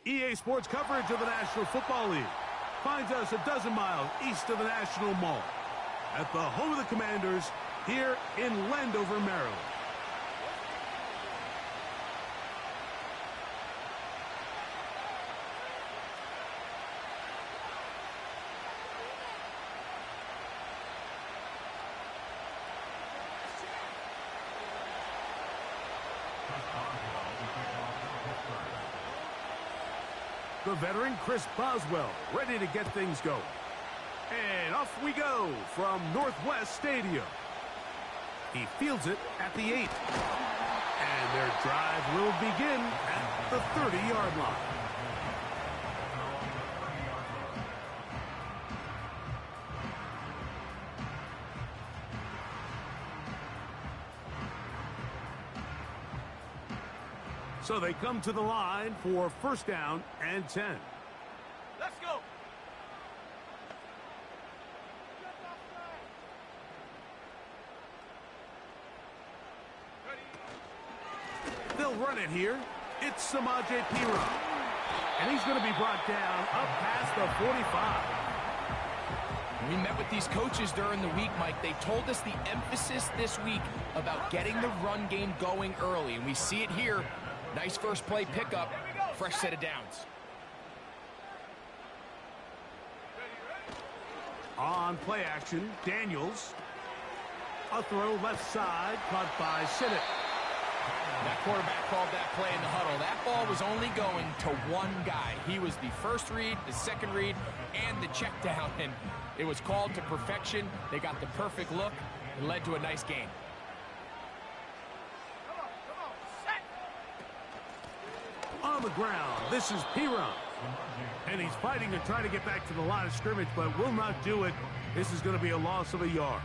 EA Sports coverage of the National Football League finds us a dozen miles east of the National Mall at the home of the Commanders here in Landover, Maryland. The veteran Chris Boswell ready to get things going. And off we go from Northwest Stadium. He fields it at the 8. And their drive will begin at the 30-yard line. So they come to the line for first down and 10. Let's go. They'll run it here. It's Samaje Perine. And he's going to be brought down up past the 45. We met with these coaches during the week, Mike. They told us the emphasis this week about getting the run game going early. And we see it here. Nice first play pickup, fresh set of downs. On play action, Daniels. A throw left side, caught by Sinnott. That quarterback called that play in the huddle. That ball was only going to one guy. He was the first read, the second read, and the check down. And it was called to perfection. They got the perfect look and led to a nice game. On the ground, this is Perine. And he's fighting to try to get back to the line of scrimmage, but will not do it. This is going to be a loss of a yard.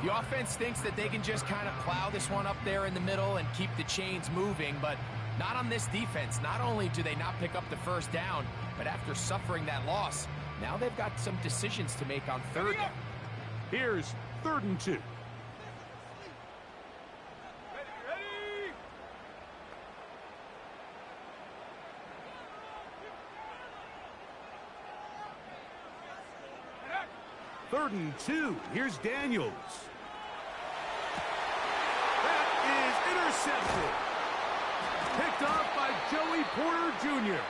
The offense thinks that they can just kind of plow this one up there in the middle and keep the chains moving, but not on this defense. Not only do they not pick up the first down, but after suffering that loss, now they've got some decisions to make on third down. Here's 3rd and 2. Third and 2. Here's Daniels. That is intercepted. Picked off by Joey Porter Jr.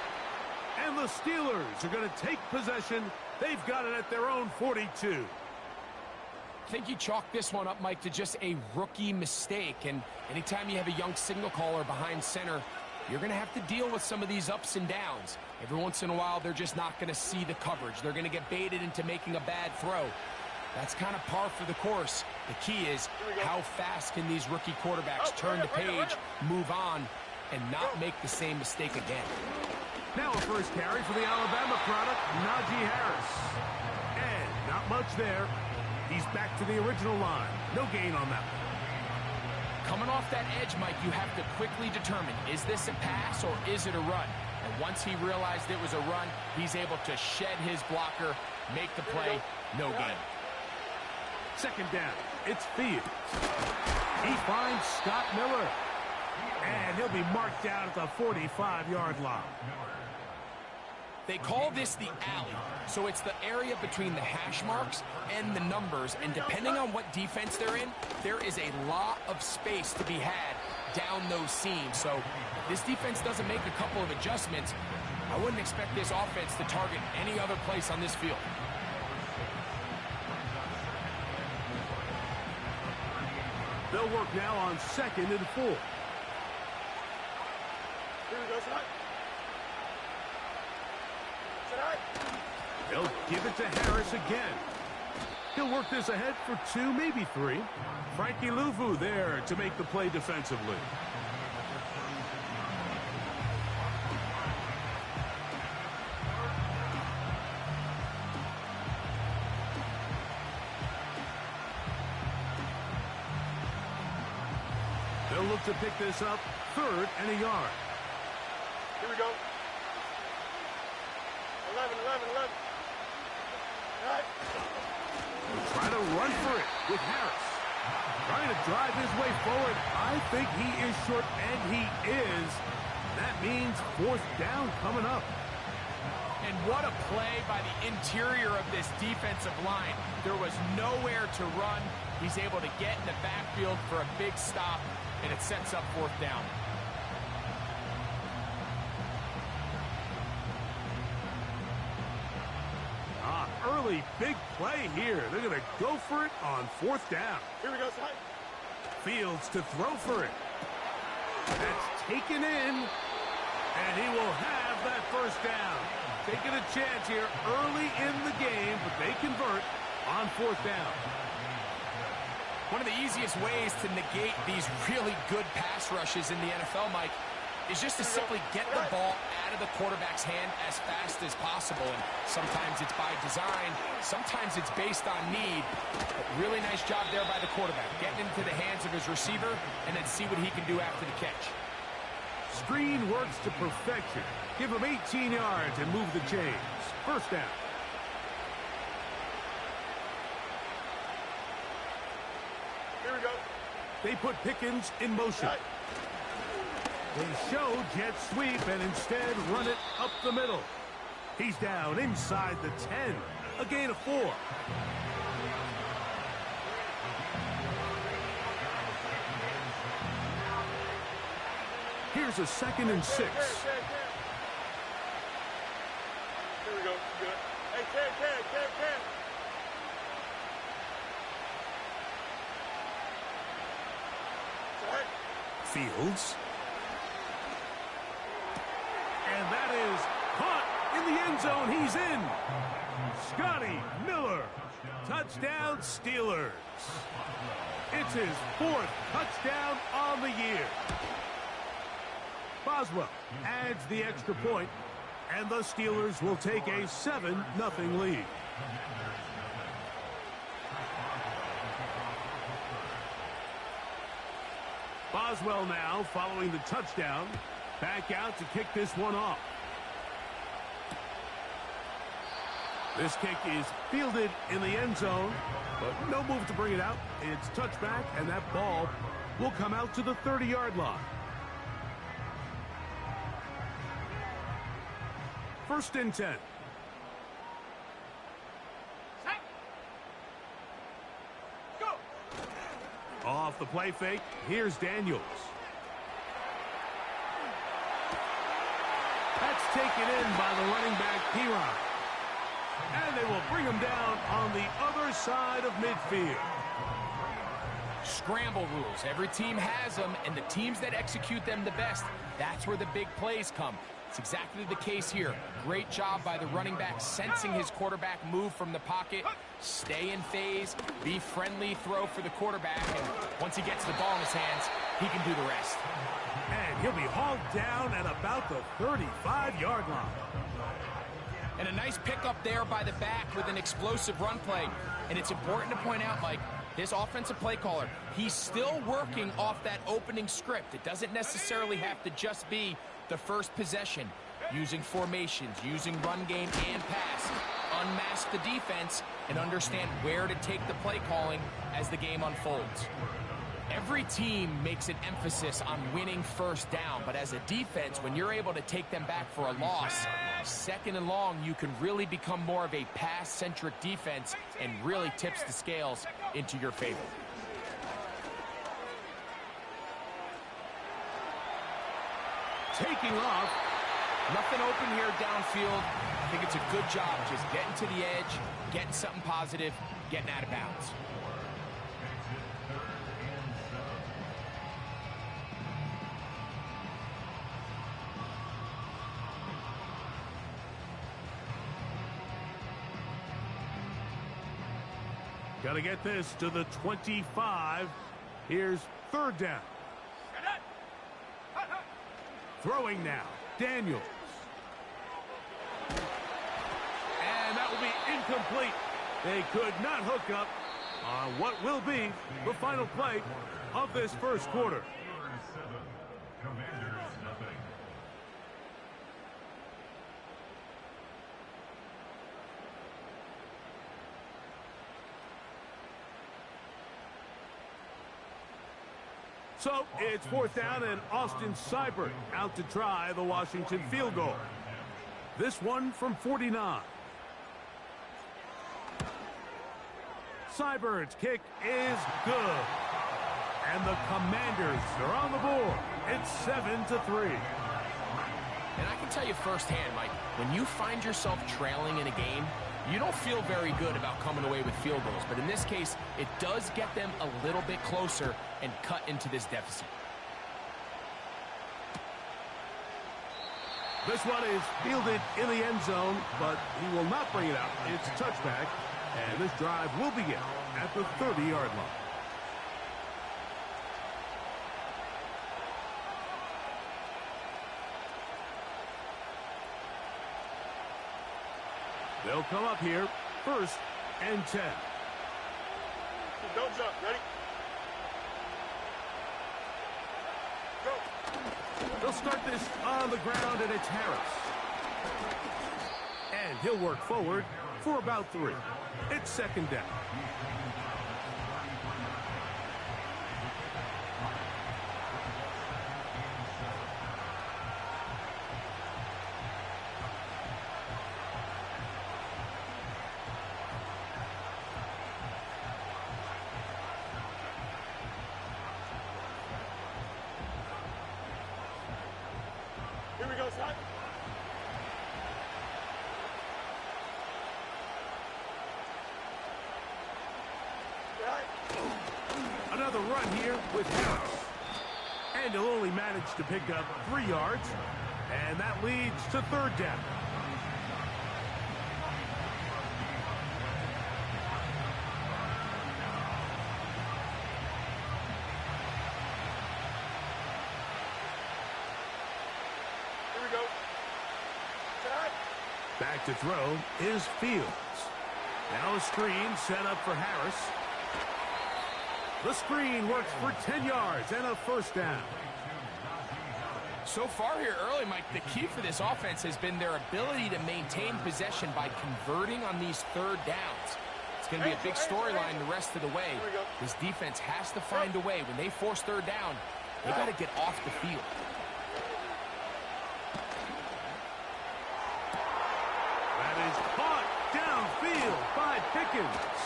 And the Steelers are going to take possession. They've got it at their own 42. I think you chalk this one up, Mike, to just a rookie mistake. And anytime you have a young signal caller behind center, you're going to have to deal with some of these ups and downs. Every once in a while, they're just not going to see the coverage. They're going to get baited into making a bad throw. That's kind of par for the course. The key is how fast can these rookie quarterbacks turn the page, move on, and not make the same mistake again. Now a first carry for the Alabama product, Najee Harris. And not much there. He's back to the original line. No gain on that one. Coming off that edge, Mike, you have to quickly determine, is this a pass or is it a run? And once he realized it was a run, he's able to shed his blocker, make the play, no gain. Second down, it's Fields. He finds Scott Miller. And he'll be marked down at the 45-yard line. They call this the alley, so it's the area between the hash marks and the numbers, and depending on what defense they're in, there is a lot of space to be had down those seams. So if this defense doesn't make a couple of adjustments, I wouldn't expect this offense to target any other place on this field. They'll work now on 2nd and 4. Here we go, tonight. They'll give it to Harris again. He'll work this ahead for 2, maybe 3. Frankie Luvu there to make the play defensively. They'll look to pick this up, 3rd and a yard. Here we go. 11. All right. We'll try to run for it with Harris. Trying to drive his way forward. I think he is short, and he is. That means fourth down coming up. And what a play by the interior of this defensive line. There was nowhere to run. He's able to get in the backfield for a big stop, and it sets up fourth down. Early big play here. They're going to go for it on fourth down. Here we go, side. Fields to throw for it. That's taken in, and he will have that first down. Taking a chance here early in the game, but they convert on fourth down. One of the easiest ways to negate these really good pass rushes in the NFL, Mike, is just to simply get the ball out of the quarterback's hand as fast as possible. And sometimes it's by design, sometimes it's based on need. But really nice job there by the quarterback, getting into the hands of his receiver and then see what he can do after the catch. Screen works to perfection. Give him 18 yards and move the chains. First down. Here we go. They put Pickens in motion. Right. They show jet sweep and instead run it up the middle. He's down inside the 10. A gain of 4. Here's a 2nd and 6. Here we go. Good. Hey, Cam. Fields. And that is caught in the end zone. He's in. Scotty Miller. Touchdown Steelers. It's his 4th touchdown on the year. Boswell adds the extra point, and the Steelers will take a 7-0 lead. Boswell now following the touchdown. Back out to kick this one off. This kick is fielded in the end zone, but no move to bring it out. It's touchback, and that ball will come out to the 30-yard line. 1st and 10. Go. Off the play fake, here's Daniels. That's taken in by the running back, Piron. And they will bring him down on the other side of midfield. Scramble rules. Every team has them, and the teams that execute them the best, that's where the big plays come. It's exactly the case here. Great job by the running back sensing his quarterback move from the pocket. Stay in phase, be friendly, throw for the quarterback, and once he gets the ball in his hands, he can do the rest. And he'll be hauled down at about the 35-yard line. And a nice pickup there by the back with an explosive run play. And it's important to point out, Mike, this offensive play caller, he's still working off that opening script. It doesn't necessarily have to just be the first possession. Using formations, using run game and pass. Unmask the defense and understand where to take the play calling as the game unfolds. Every team makes an emphasis on winning first down, but as a defense, when you're able to take them back for a loss, 2nd and long, you can really become more of a pass-centric defense and really tips the scales into your favor. Taking off. Nothing open here downfield. I think it's a good job just getting to the edge, getting something positive, getting out of bounds. Got to get this to the 25. Here's 3rd down. Throwing now, Daniels. And that will be incomplete. They could not hook up on what will be the final play of this first quarter. So it's 4th down and Austin Seibert out to try the Washington field goal. This one from 49. Seibert's kick is good. And the Commanders are on the board. It's 7-3. And I can tell you firsthand, Mike, when you find yourself trailing in a game, you don't feel very good about coming away with field goals. But in this case, it does get them a little bit closer and cut into this deficit. This one is fielded in the end zone, but he will not bring it out. It's a touchback, and this drive will begin at the 30-yard line. They'll come up here, 1st and 10. Don't jump. Ready? Go. They'll start this on the ground, and it's Harris. And he'll work forward for about 3. It's 2nd down. Here we go, son. Another run here with Harris. And he'll only manage to pick up 3 yards. And that leads to 3rd down. Here we go. Set. Back to throw is Fields. Now a screen set up for Harris. The screen works for 10 yards and a 1st down. So far here early, Mike, the key for this offense has been their ability to maintain possession by converting on these 3rd downs. It's going to be a big storyline the rest of the way. This defense has to find a way. When they force 3rd down, they got to get off the field. That is caught downfield by Pickens.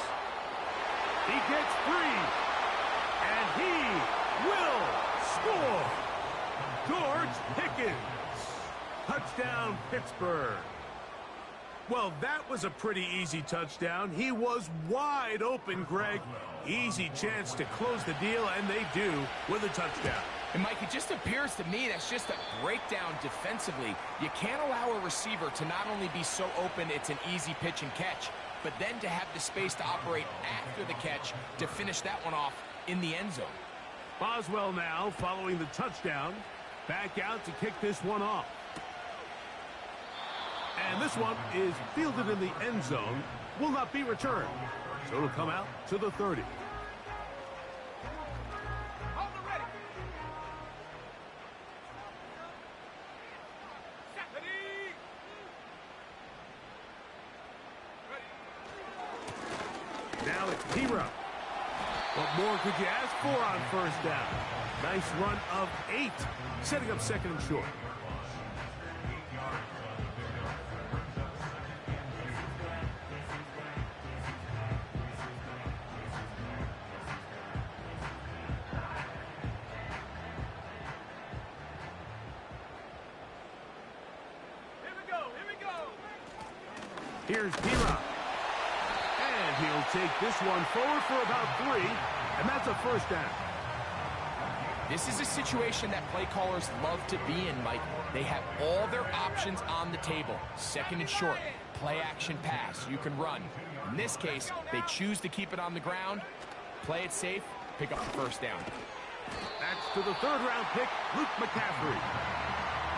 He gets free. And he will score. George Pickens. Touchdown, Pittsburgh. Well, that was a pretty easy touchdown. He was wide open, Greg. Easy chance to close the deal, and they do with a touchdown. And, Mike, it just appears to me that's just a breakdown defensively. You can't allow a receiver to not only be so open it's an easy pitch and catch, but then to have the space to operate after the catch to finish that one off in the end zone. Boswell now following the touchdown. Back out to kick this one off. And this one is fielded in the end zone. Will not be returned. So it'll come out to the 30. Now it's T-Row. What more could you ask for on 1st down? Nice run of 8, setting up 2nd and short. Here we go. Here's P-Rock. And he'll take this one forward for about 3, and that's a 1st down. This is a situation that play callers love to be in, Mike. They have all their options on the table. 2nd and short, play action pass, you can run. In this case, they choose to keep it on the ground, play it safe, pick up the 1st down. That's to the 3rd round pick, Luke McCaffrey.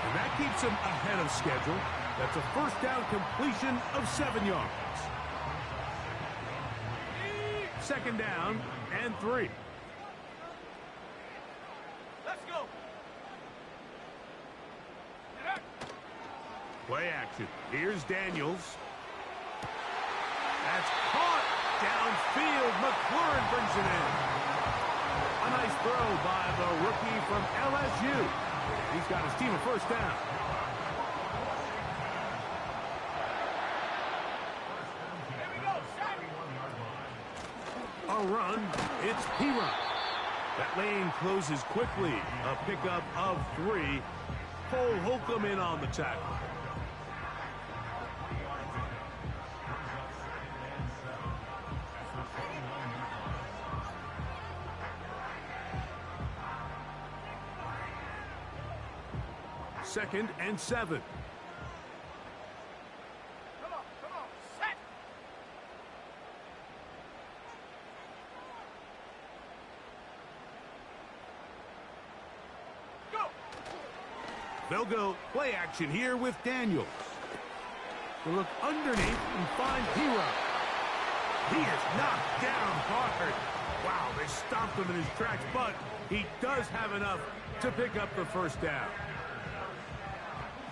And that keeps him ahead of schedule. That's a 1st down completion of 7 yards. 2nd down and 3. Let's go. Play action. Here's Daniels. That's caught downfield. McLaurin brings it in. A nice throw by the rookie from LSU. He's got his team a first down. A run. It's P-Run. That lane closes quickly. A pickup of 3. Cole Holcomb in on the tackle. Second and 7. Come on, set. Go. They'll go play action here with Daniels. They look underneath and find Hero. He is knocked down hard. Wow, they stomped him in his tracks, but he does have enough to pick up the first down.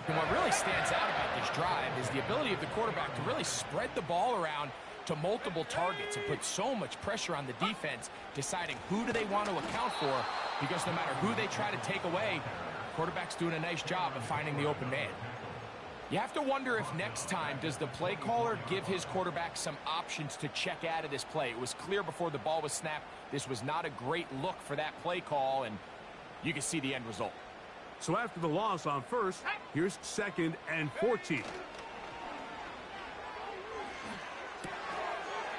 And what really stands out about this drive is the ability of the quarterback to really spread the ball around to multiple targets and put so much pressure on the defense, deciding who do they want to account for, because no matter who they try to take away, the quarterback's doing a nice job of finding the open man. You have to wonder if next time does the play caller give his quarterback some options to check out of this play. It was clear before the ball was snapped this was not a great look for that play call, and you can see the end result. So after the loss on first, here's second and 14.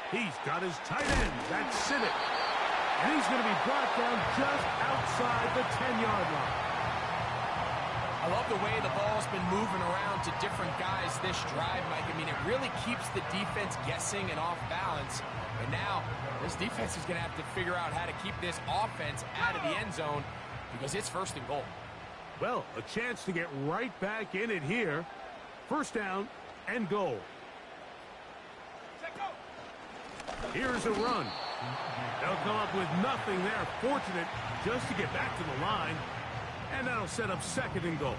He's got his tight end. That's Sinnott. And he's going to be brought down just outside the 10-yard line. I love the way the ball's been moving around to different guys this drive, Mike. I mean, it really keeps the defense guessing and off balance. And now this defense is going to have to figure out how to keep this offense out of the end zone because it's first and goal. Well, a chance to get right back in it here. First down and goal. Here's a run. They'll come up with nothing there. Fortunate just to get back to the line. And that'll set up second and goal.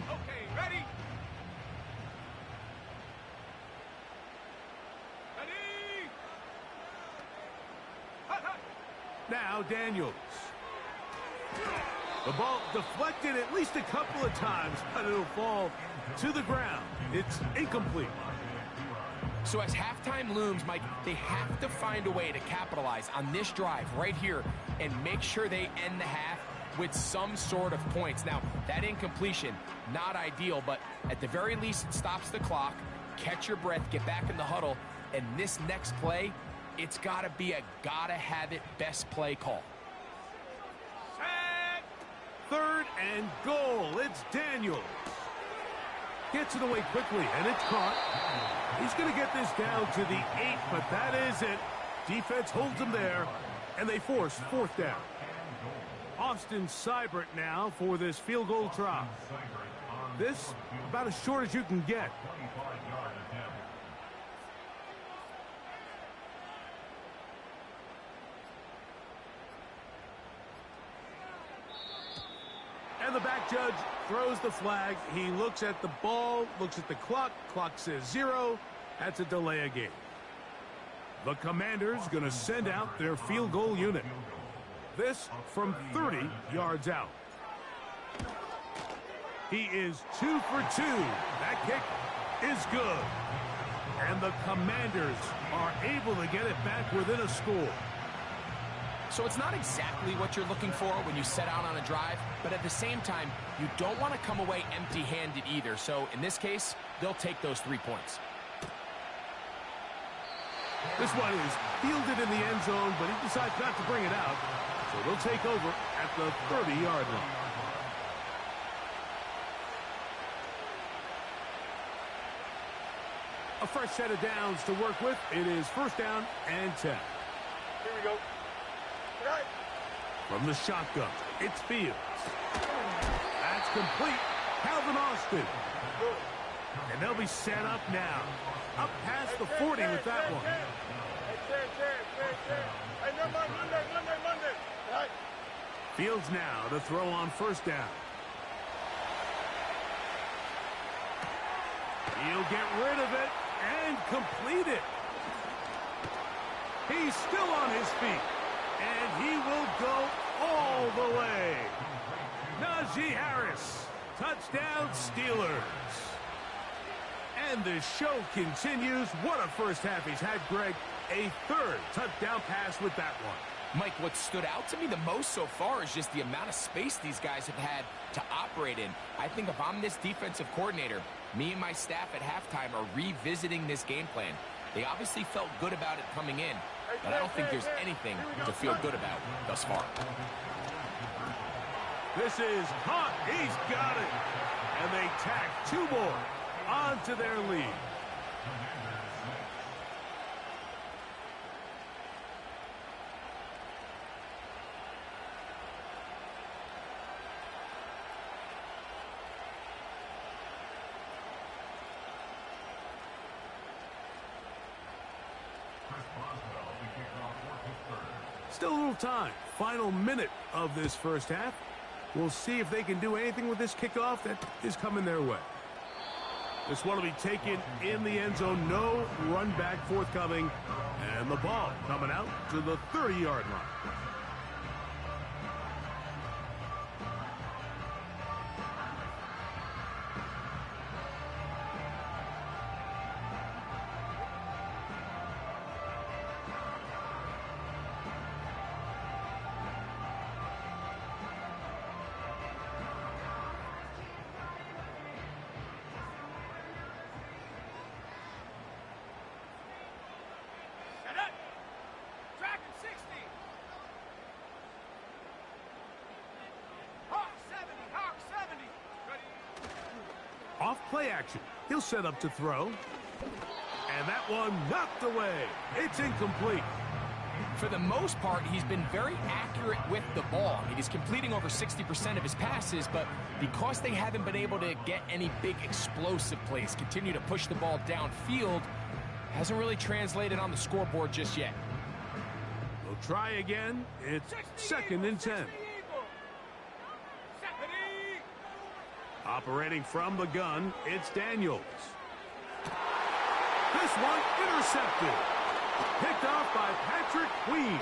Okay, ready? Now Daniels. The ball deflected at least a couple of times, but it'll fall to the ground. It's incomplete. So as halftime looms, Mike, they have to find a way to capitalize on this drive right here and make sure they end the half with some sort of points. Now, that incompletion, not ideal, but at the very least it stops the clock, catch your breath, get back in the huddle, and this next play, it's got to be a gotta-have-it best play call. Third and goal. It's Daniels. Gets it away quickly, and it's caught. He's going to get this down to the 8, but that is it. Defense holds him there, and they force fourth down. Austin Seibert now for this field goal try. This about as short as you can get. And the back judge throws the flag. He looks at the ball, looks at the clock. Clock says 0. That's a delay of game. The Commanders going to send out their field goal unit. This from 30 yards out. He is 2 for 2. That kick is good. And the Commanders are able to get it back within a score. So it's not exactly what you're looking for when you set out on a drive, but at the same time, you don't want to come away empty-handed either. So in this case, they'll take those 3 points. This one is fielded in the end zone, but he decides not to bring it out. So they'll take over at the 30-yard line. A fresh set of downs to work with. It is first down and 10. Here we go. Right. From the shotgun, it's Fields. That's complete. Calvin Austin. And they'll be set up now. Up past the 40 with that one. Monday. Right. Fields now to throw on first down. He'll get rid of it and complete it. He's still on his feet, and he will go all the way. Najee Harris, touchdown Steelers. And the show continues. What a first half he's had, Greg. A third touchdown pass with that one. Mike, what stood out to me the most so far is just the amount of space these guys have had to operate in. I think if I'm this defensive coordinator, me and my staff at halftime are revisiting this game plan. They obviously felt good about it coming in, but I don't think there's anything to feel good about thus far. This is hot. He's got it. And they tack two more onto their lead. Still a little time. Final minute of this first half. We'll see if they can do anything with this kickoff that is coming their way. This one will be taken in the end zone. No run back forthcoming. And the ball coming out to the 30-yard line. Off play action. He'll set up to throw. And that one knocked away. It's incomplete. For the most part, he's been very accurate with the ball. I mean, he's completing over 60% of his passes, but because they haven't been able to get any big explosive plays, continue to push the ball downfield, hasn't really translated on the scoreboard just yet. We'll try again. It's 2nd and 10. Operating from the gun, it's Daniels. This one intercepted. Picked off by Patrick Queen.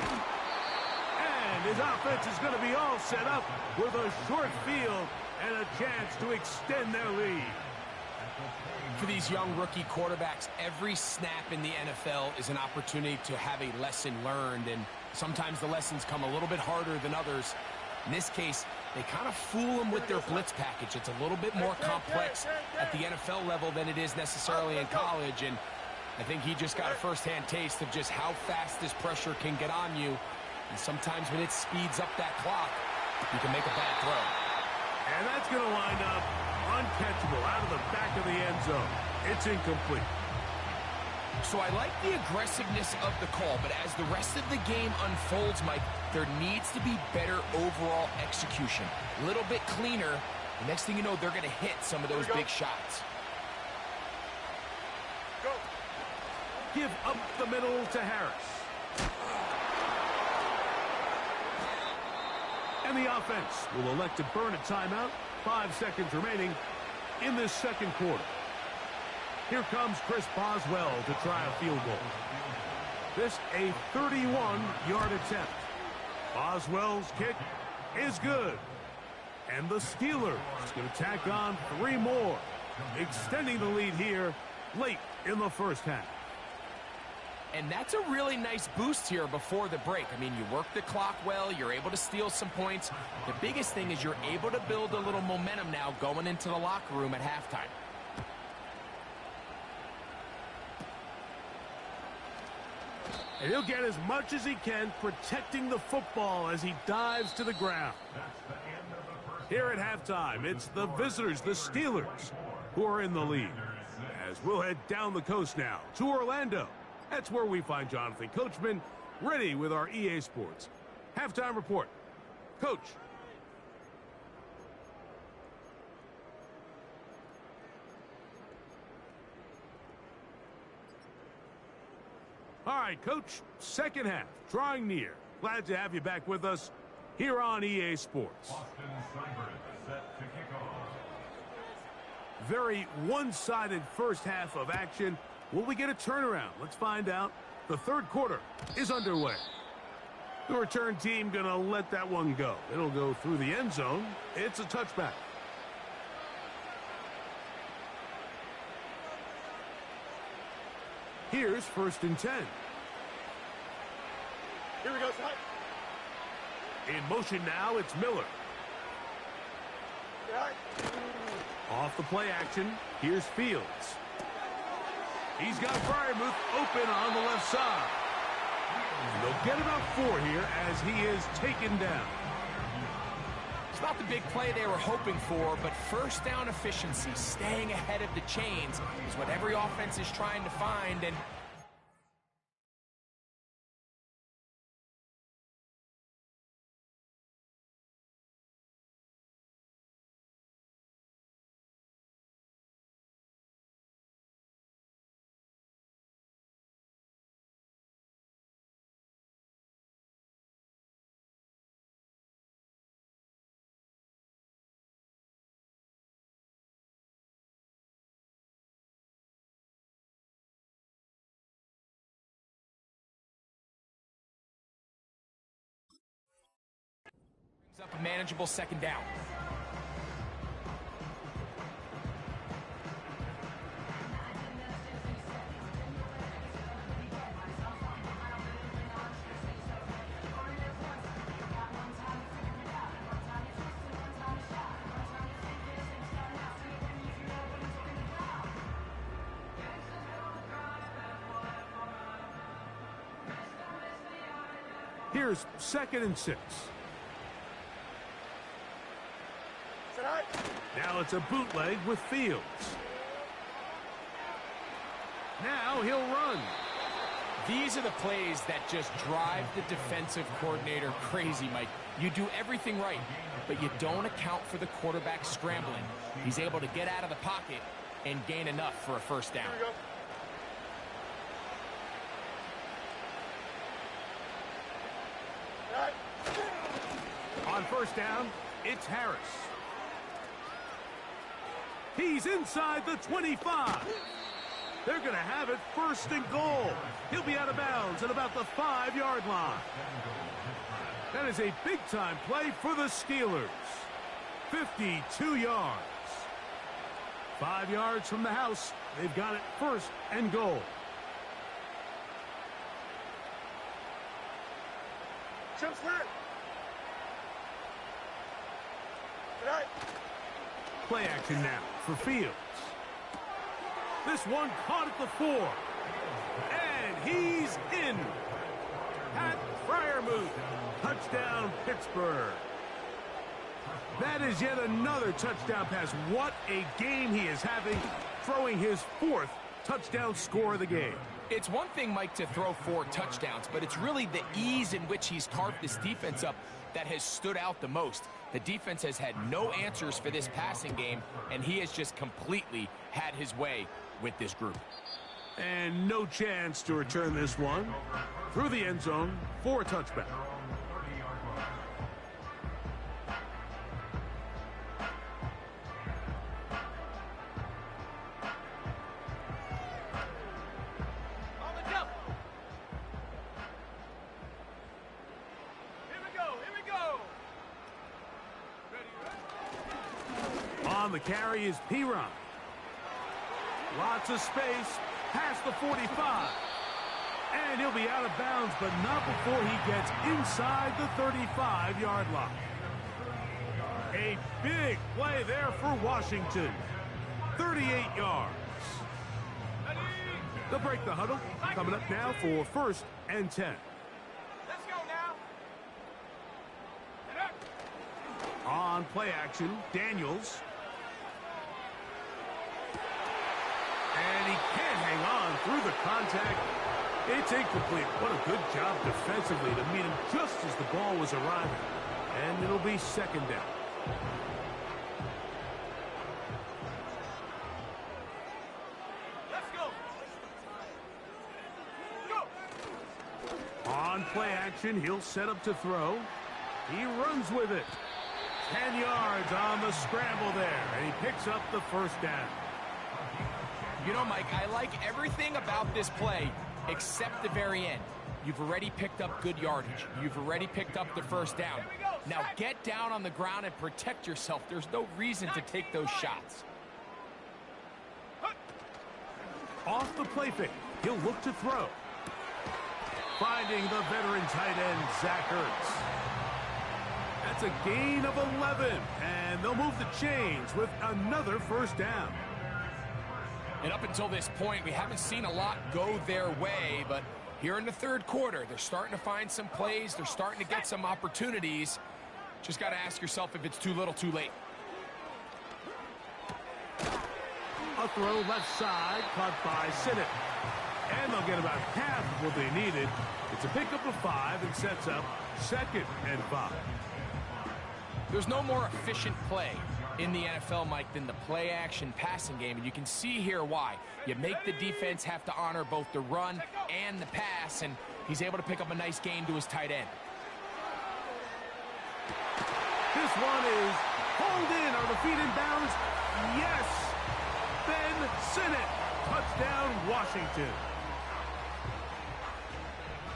And his offense is going to be all set up with a short field and a chance to extend their lead. For these young rookie quarterbacks, every snap in the NFL is an opportunity to have a lesson learned, and sometimes the lessons come a little bit harder than others. In this case, they kind of fool them with their blitz package. It's a little bit more complex at the NFL level than it is necessarily in college, and I think he just got a first-hand taste of just how fast this pressure can get on you, and sometimes when it speeds up that clock, you can make a bad throw. And that's going to wind up uncatchable out of the back of the end zone. It's incomplete. So I like the aggressiveness of the call, but as the rest of the game unfolds, Mike, there needs to be better overall execution. A little bit cleaner. The next thing you know, they're going to hit some of those big shots. Go. Give up the middle to Harris. And the offense will elect to burn a timeout. 5 seconds remaining in this second quarter. Here comes Chris Boswell to try a field goal. This a 31-yard attempt. Boswell's kick is good. And the Steelers going to tack on 3 more, extending the lead here late in the first half. And that's a really nice boost here before the break. I mean, you work the clock well, you're able to steal some points. The biggest thing is you're able to build a little momentum now going into the locker room at halftime. And he'll get as much as he can, protecting the football as he dives to the ground. Here at halftime, it's the visitors, the Steelers, who are in the lead. As we'll head down the coast now to Orlando. That's where we find Jonathan Coachman, ready with our EA Sports halftime report. Coach. All right, Coach, second half, drawing near. Glad to have you back with us here on EA Sports. Very one-sided first half of action. Will we get a turnaround? Let's find out. The third quarter is underway. The return team going to let that one go. It'll go through the end zone. It's a touchback. Here's 1st and 10. Here we go, son. In motion now, it's Miller. Right. Off the play action, here's Fields. He's got Fryermuth open on the left side. They'll get about 4 here as he is taken down. It's not the big play they were hoping for, but first down efficiency, staying ahead of the chains, is what every offense is trying to find, and up a manageable 2nd down. Here's 2nd and 6. Now it's a bootleg with Fields. Now he'll run. These are the plays that just drive the defensive coordinator crazy, Mike. You do everything right, but you don't account for the quarterback scrambling. He's able to get out of the pocket and gain enough for a 1st down. Here we go. On 1st down, it's Harris. He's inside the 25. They're going to have it 1st and goal. He'll be out of bounds at about the 5-yard line. That is a big-time play for the Steelers. 52 yards. 5 yards from the house. They've got it 1st and goal. Jump slant. Right. Play action now for Fields. This one caught at the 4. And he's in. Pat Fryermuth. Touchdown, Pittsburgh. That is yet another touchdown pass. What a game he is having, throwing his 4th touchdown score of the game. It's one thing, Mike, to throw 4 touchdowns, but it's really the ease in which he's carved this defense up that has stood out the most. The defense has had no answers for this passing game, and he has just completely had his way with this group. And no chance to return this one through the end zone for a touchback. On the carry is Piron. Lots of space past the 45. And he'll be out of bounds, but not before he gets inside the 35-yard line. A big play there for Washington. 38 yards. They'll break the huddle. Coming up now for 1st and 10. Let's go now. On play action, Daniels. And he can't hang on through the contact. It's incomplete. What a good job defensively to meet him just as the ball was arriving. And it'll be 2nd down. Let's go. Go. On play action, he'll set up to throw. He runs with it. 10 yards on the scramble there, and he picks up the first down. You know, Mike, I like everything about this play except the very end. You've already picked up good yardage. You've already picked up the first down. Now get down on the ground and protect yourself. There's no reason to take those shots. Off the play fake, he'll look to throw. Finding the veteran tight end, Zach Ertz. That's a gain of 11, and they'll move the chains with another first down. And up until this point, we haven't seen a lot go their way, but here in the third quarter, they're starting to find some plays. They're starting to get some opportunities. Just got to ask yourself if it's too little, too late. A throw left side, caught by Sinnott. And they'll get about half of what they needed. It's a pickup of 5 and sets up 2nd and 5. There's no more efficient play in the NFL, Mike, than the play-action passing game, and you can see here why. You make the defense have to honor both the run and the pass, and he's able to pick up a nice gain to his tight end. This one is hauled in on the feet in bounds. Yes! Ben Sinnott. Touchdown, Washington.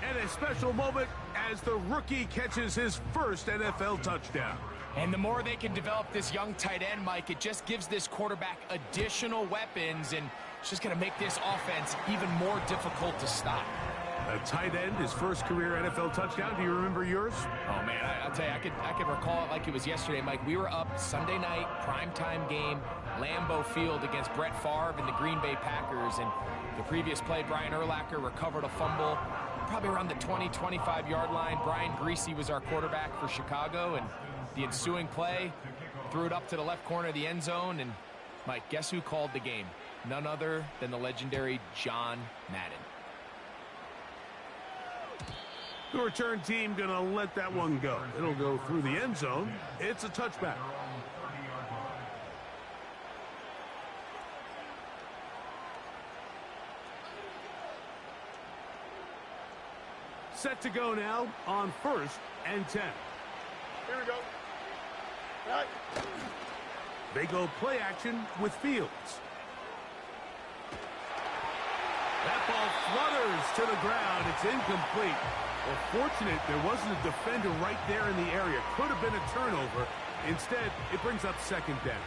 And a special moment as the rookie catches his first NFL touchdown. And the more they can develop this young tight end, Mike, it just gives this quarterback additional weapons, and it's just going to make this offense even more difficult to stop. A tight end, his first career NFL touchdown. Do you remember yours? Oh, man, I'll tell you, I could recall it like it was yesterday, Mike. We were up Sunday night, primetime game, Lambeau Field against Brett Favre and the Green Bay Packers. And the previous play, Brian Urlacher recovered a fumble probably around the 20, 25-yard line. Brian Greasy was our quarterback for Chicago, and the ensuing play, threw it up to the left corner of the end zone. And, Mike, guess who called the game? None other than the legendary John Madden. The return team going to let that one go. It'll go through the end zone. It's a touchback. Set to go now on 1st and 10. Here we go. All right. They go play action with Fields. That ball flutters to the ground. It's incomplete. Well, fortunate there wasn't a defender right there in the area. Could have been a turnover. Instead, it brings up 2nd down.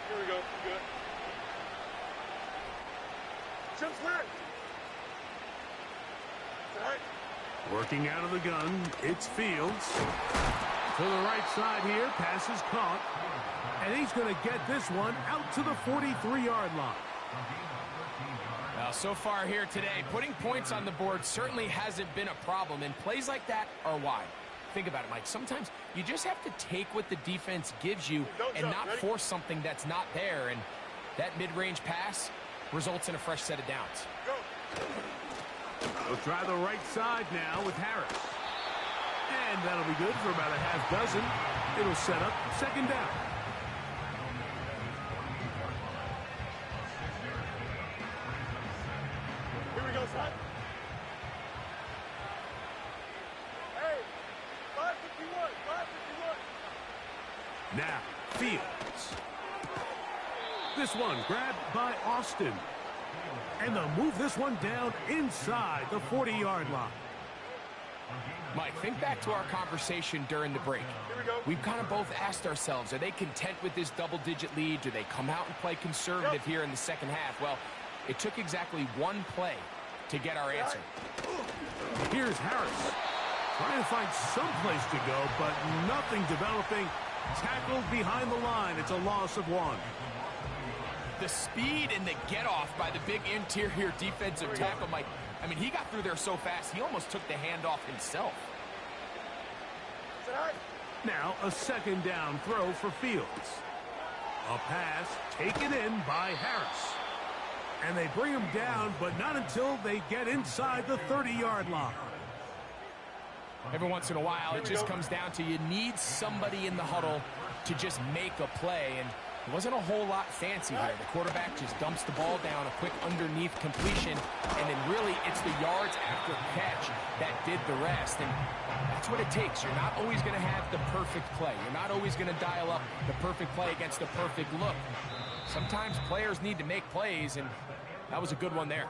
Here we go. Good. Jump clear. All right. Working out of the gun, it's Fields. To the right side here, pass is caught. And he's going to get this one out to the 43-yard line. Well, so far here today, putting points on the board certainly hasn't been a problem, and plays like that are why. Think about it, Mike. Sometimes you just have to take what the defense gives you and not force something that's not there, and that mid-range pass results in a fresh set of downs. They'll try the right side now with Harris. And that'll be good for about a half dozen. It'll set up 2nd down. Here we go, son. Hey, 551, 551. Now, Fields. This one grabbed by Austin. And they'll move this one down inside the 40-yard line. Mike, think back to our conversation during the break. Here we go. We've kind of both asked ourselves, are they content with this double-digit lead? Do they come out and play conservative here in the second half? Well, it took exactly one play to get our answer. Here's Harris. Trying to find some place to go, but nothing developing. Tackled behind the line. It's a loss of 1. The speed and the get-off by the big interior defensive tackle, Mike. I mean, he got through there so fast, he almost took the handoff himself. Now a 2nd down throw for Fields. A pass taken in by Harris. And they bring him down, but not until they get inside the 30-yard line. Every once in a while, it just comes down to you need somebody in the huddle to just make a play. And It wasn't a whole lot fancy here. The quarterback just dumps the ball down, a quick underneath completion, and then really it's the yards after catch that did the rest. And that's what it takes. You're not always going to have the perfect play. You're not always going to dial up the perfect play against the perfect look. Sometimes players need to make plays, and that was a good one there.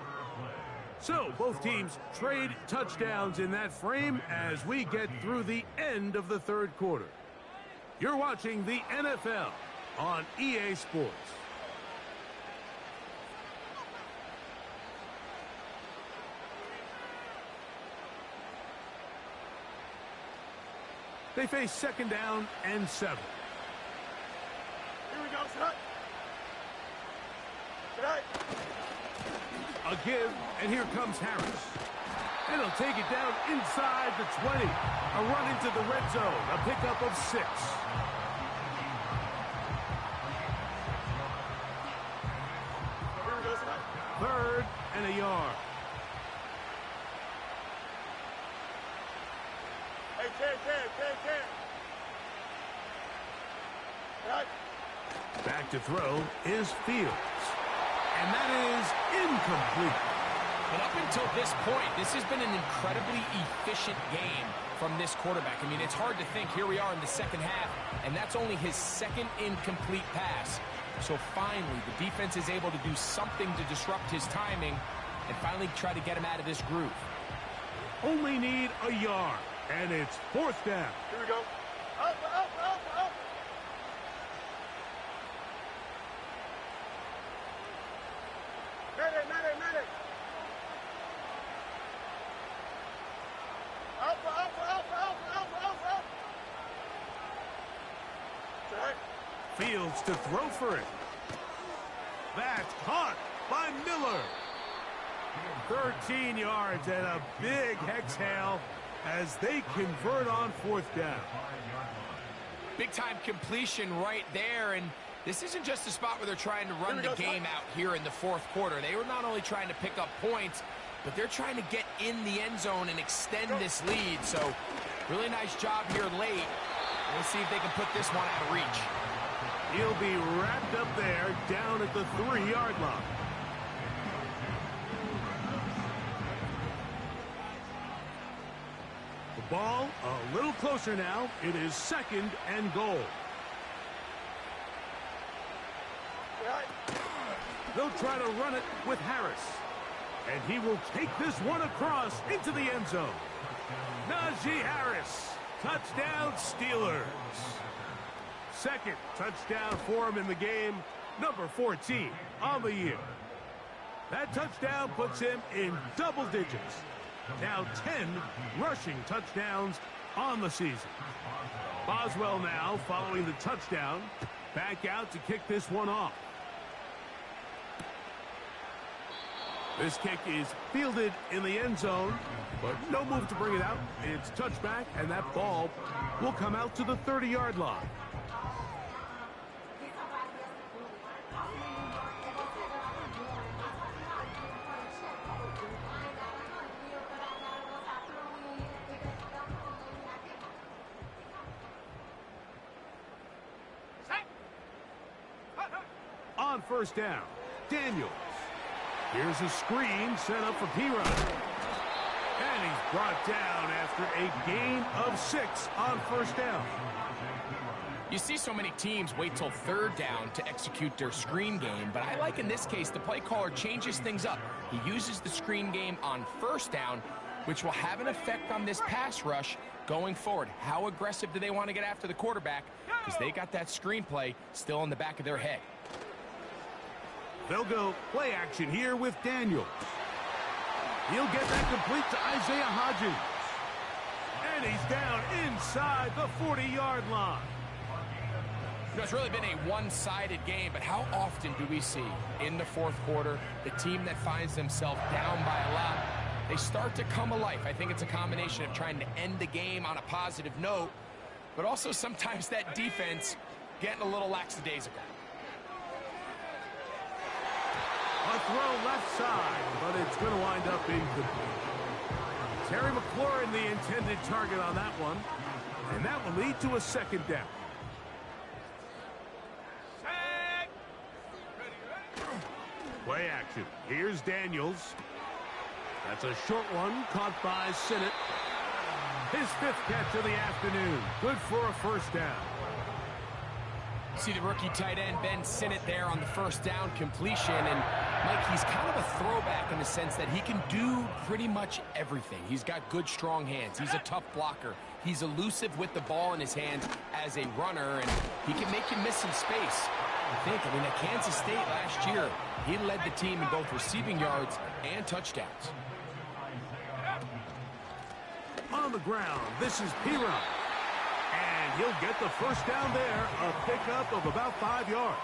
So both teams trade touchdowns in that frame as we get through the end of the third quarter. You're watching the NFL on EA Sports. They face second down and 7. Here we go, son. Tonight. A give, and here comes Harris. And he'll take it down inside the 20. A run into the red zone, a pickup of 6. Here we go, son. 3rd and a yard. Hey, Ken. Tonight. Back to throw is Fields. And that is incomplete. And up until this point, this has been an incredibly efficient game from this quarterback. I mean, it's hard to think. Here we are in the second half, and that's only his second incomplete pass. So finally, the defense is able to do something to disrupt his timing and finally try to get him out of this groove. Only need a yard, and it's 4th down. Here we go. Up. Medic. Up. Tonight. Fields to throw for it. That's caught by Miller. 13 yards and a big exhale as they convert on 4th down. Big-time completion right there, and this isn't just a spot where they're trying to run the game out here in the 4th quarter. They were not only trying to pick up points, but they're trying to get in the end zone and extend this lead. So, really nice job here late. We'll see if they can put this one out of reach. He'll be wrapped up there down at the 3-yard line. The ball a little closer now. It is 2nd and goal. They'll try to run it with Harris. And he will take this one across into the end zone. Najee Harris. Touchdown Steelers. 2nd touchdown for him in the game. Number 14 on the year. That touchdown puts him in double digits. Now 10 rushing touchdowns on the season. Boswell now following the touchdown. Back out to kick this one off. This kick is fielded in the end zone, but no move to bring it out. It's touchback, and that ball will come out to the 30-yard line. On 1st down, Daniels. Here's a screen set up for P-Rod. And he's brought down after a gain of 6 on 1st down. You see so many teams wait till 3rd down to execute their screen game, but I like in this case the play caller changes things up. He uses the screen game on 1st down, which will have an effect on this pass rush going forward. How aggressive do they want to get after the quarterback? Because they got that screenplay still in the back of their head. They'll go play action here with Daniels. He'll get that complete to Isaiah Hodgins. And he's down inside the 40-yard line. You know, it's really been a one-sided game, but how often do we see in the 4th quarter the team that finds themselves down by a lot, they start to come alive? I think it's a combination of trying to end the game on a positive note, but also sometimes that defense getting a little lackadaisical. A throw left side, but it's going to wind up incomplete. Terry McLaurin, the intended target on that one, and that will lead to a 2nd down. Play action. Here's Daniels. That's a short one, caught by Sinnott. His 5th catch of the afternoon. Good for a first down. See the rookie tight end, Ben Sinnott, there on the first down completion. And, Mike, he's kind of a throwback in the sense that he can do pretty much everything. He's got good, strong hands. He's a tough blocker. He's elusive with the ball in his hands as a runner, and he can make you miss some space. I mean, at Kansas State last year, he led the team in both receiving yards and touchdowns. On the ground, this is Piron. And he'll get the first down there, a pickup of about 5 yards.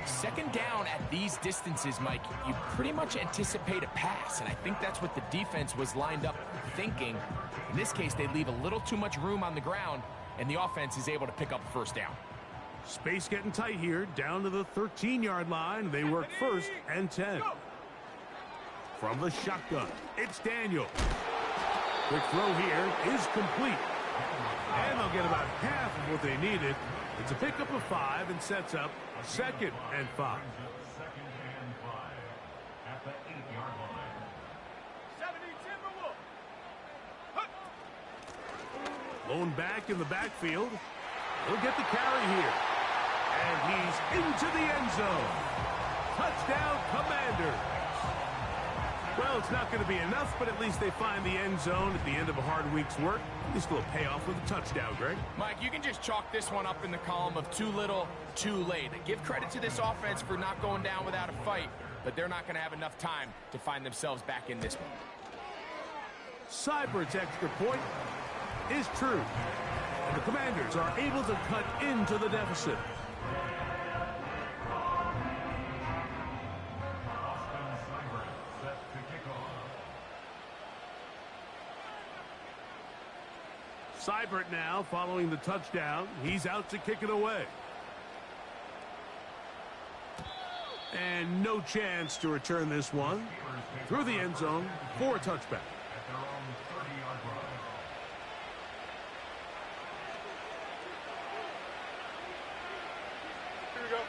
Second down at these distances, Mike, you pretty much anticipate a pass, and I think that's what the defense was lined up thinking. In this case, they leave a little too much room on the ground, and the offense is able to pick up a first down. Space getting tight here, down to the 13-yard line. They work 1st and 10. From the shotgun, it's Daniel. Quick throw here is complete. And they'll get about half of what they needed. It's a pickup of 5 and sets up 2nd and 5. 70 Timberwolves. Lone back in the backfield. He'll get the carry here. And he's into the end zone. Touchdown, Commanders. Well, it's not going to be enough, but at least they find the end zone at the end of a hard week's work. At least a little payoff with a touchdown, Greg. Mike, you can just chalk this one up in the column of too little, too late. Give credit to this offense for not going down without a fight, but they're not going to have enough time to find themselves back in this one. Seibert's extra point is true. And the Commanders are able to cut into the deficit. Seibert now following the touchdown. He's out to kick it away. And no chance to return this one through the end zone for a touchback. Here we go.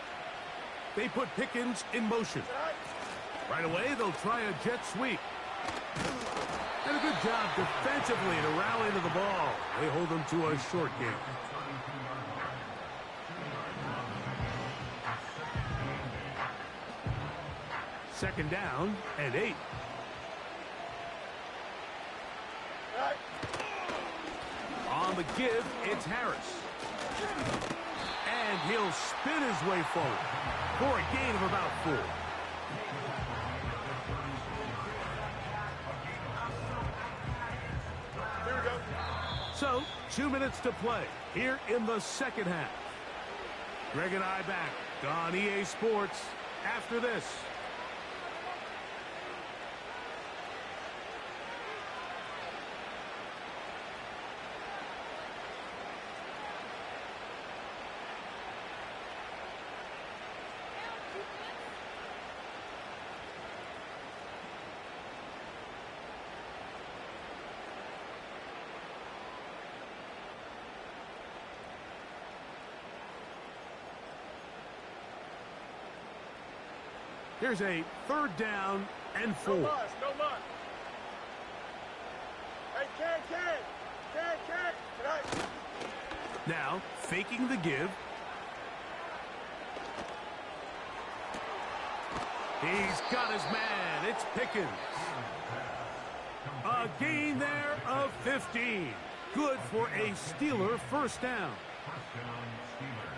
They put Pickens in motion. Right away, they'll try a jet sweep. And a good job defensively to rally to the ball. They hold them to a short game. Second down and 8. Right. On the give, it's Harris. And he'll spin his way forward for a gain of about 4. Here we go. So, 2 minutes to play here in the second half. Greg and I back on EA Sports after this. Here's a 3rd down and 4. No muss, no muss. Hey, can. Tonight. Now, faking the give. He's got his man. It's Pickens. A gain there of 15. Good for a Steeler first down.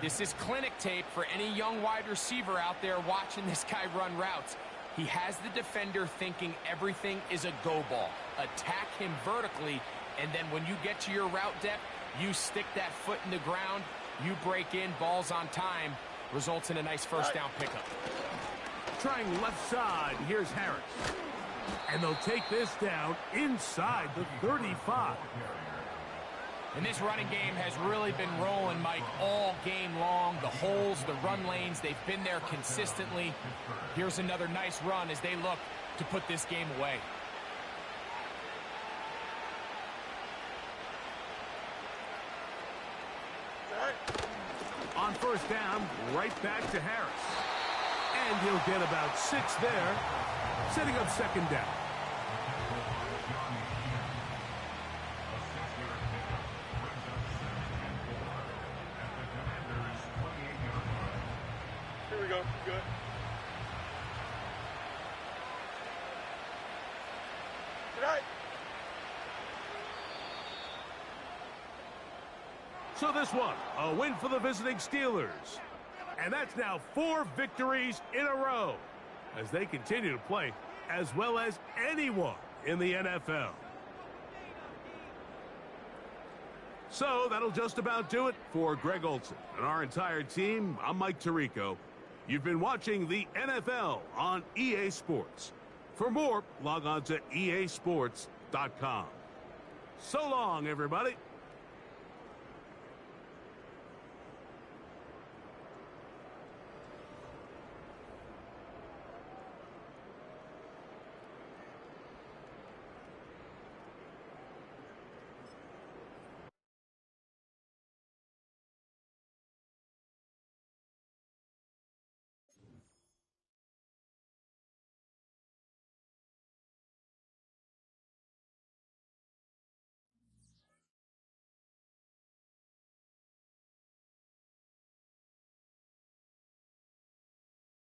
This is clinic tape for any young wide receiver out there watching this guy run routes. He has the defender thinking everything is a go ball. Attack him vertically, and then when you get to your route depth, you stick that foot in the ground, you break in, balls on time, results in a nice first down pickup. Trying left side, here's Harris. And they'll take this down inside the 35. And this running game has really been rolling, Mike, all game long. The holes, the run lanes, they've been there consistently. Here's another nice run as they look to put this game away. Tonight. On first down, right back to Harris. And he'll get about 6 there, setting up second down. Here we go. Good. Tonight. So this one, a win for the visiting Steelers. And that's now 4 victories in a row as they continue to play as well as anyone in the NFL. So that'll just about do it for Greg Olson and our entire team. I'm Mike Tirico. You've been watching the NFL on EA Sports. For more, log on to easports.com. So long, everybody.